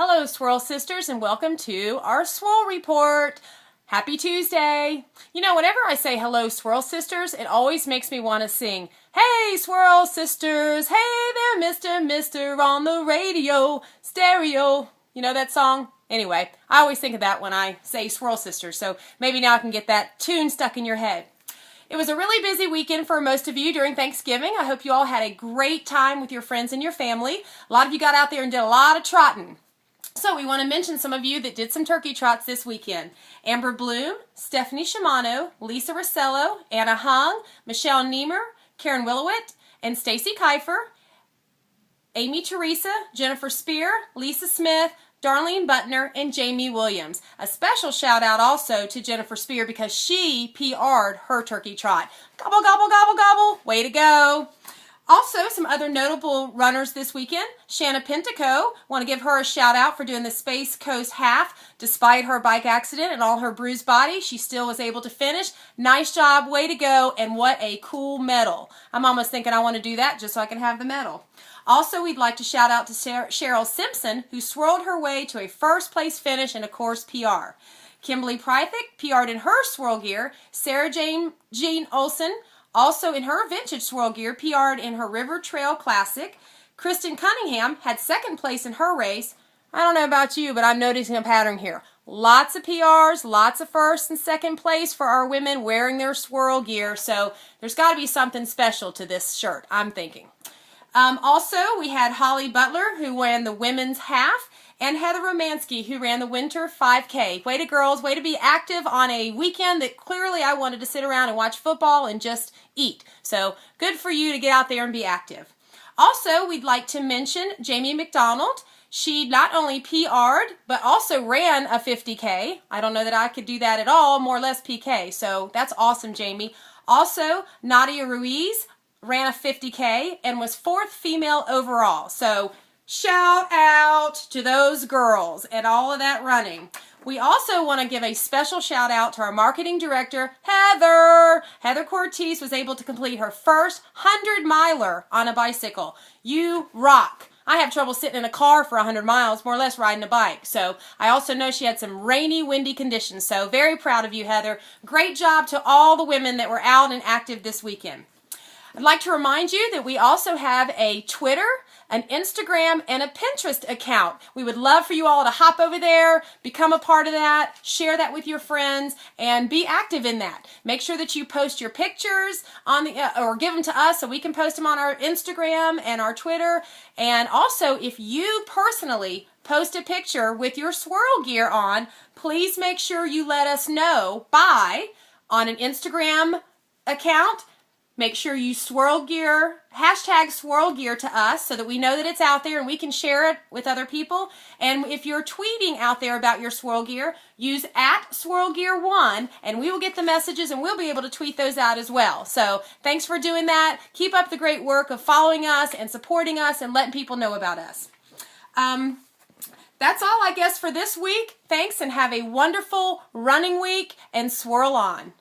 Hello, Swirl Sisters, and welcome to our Swirl Report. Happy Tuesday. You know, whenever I say hello, Swirl Sisters, it always makes me want to sing, "Hey, Swirl Sisters, hey there, Mister on the radio, stereo." You know that song? Anyway, I always think of that when I say Swirl Sisters, so maybe now I can get that tune stuck in your head. It was a really busy weekend for most of you during Thanksgiving. I hope you all had a great time with your friends and your family. A lot of you got out there and did a lot of trotting. So we want to mention some of you that did some turkey trots this weekend. Amber Bloom, Stephanie Shimano, Lisa Rossello, Anna Hung, Michelle Niemer, Karen Willowit, and Stacy Kiefer, Amy Teresa, Jennifer Spear, Lisa Smith, Darlene Butner, and Jamie Williams. A special shout out also to Jennifer Spear because she PR'd her turkey trot. Gobble, gobble, gobble, gobble. Way to go. Also, some other notable runners this weekend. Shanna Pintico, want to give her a shout out for doing the Space Coast Half. Despite her bike accident and all her bruised body, she still was able to finish. Nice job, way to go, and what a cool medal. I'm almost thinking I want to do that just so I can have the medal. Also, we'd like to shout out to Cheryl Simpson, who swirled her way to a first place finish in a course PR. Kimberly Prythick PR'd in her Swirlgear. Sarah Jean Olson, also in her vintage Swirlgear, PR'd in her River Trail Classic. Kristen Cunningham had second place in her race. I don't know about you, but I'm noticing a pattern here. Lots of PRs, lots of first and second place for our women wearing their Swirlgear, so there's got to be something special to this shirt, I'm thinking. Also, we had Holly Butler, who ran the women's half, and Heather Romansky, who ran the winter 5K. Way to girls, way to be active on a weekend that clearly I wanted to sit around and watch football and just eat. So good for you to get out there and be active. Also, we'd like to mention Jamie McDonald. She not only PR'd, but also ran a 50K. I don't know that I could do that at all, more or less PK. So that's awesome, Jamie. Also, Nadia Ruiz ran a 50K and was 4th female overall. So shout out to those girls and all of that running. We also want to give a special shout out to our marketing director, Heather. Heather Cortez was able to complete her first 100-miler on a bicycle. You rock. I have trouble sitting in a car for 100 miles, more or less riding a bike. So I also know she had some rainy, windy conditions. So very proud of you, Heather. Great job to all the women that were out and active this weekend. I'd like to remind you that we also have a Twitter, an Instagram, and a Pinterest account. We would love for you all to hop over there, become a part of that, share that with your friends, and be active in that. Make sure that you post your pictures on the or give them to us so we can post them on our Instagram and our Twitter. And also, if you personally post a picture with your Swirlgear on, please make sure you let us know on an Instagram account. Make sure you Swirlgear, hashtag Swirlgear to us so that we know that it's out there and we can share it with other people. And if you're tweeting out there about your Swirlgear, use @Swirlgear1 and we will get the messages and we'll be able to tweet those out as well. So thanks for doing that. Keep up the great work of following us and supporting us and letting people know about us. That's all, I guess, for this week. Thanks and have a wonderful running week and swirl on.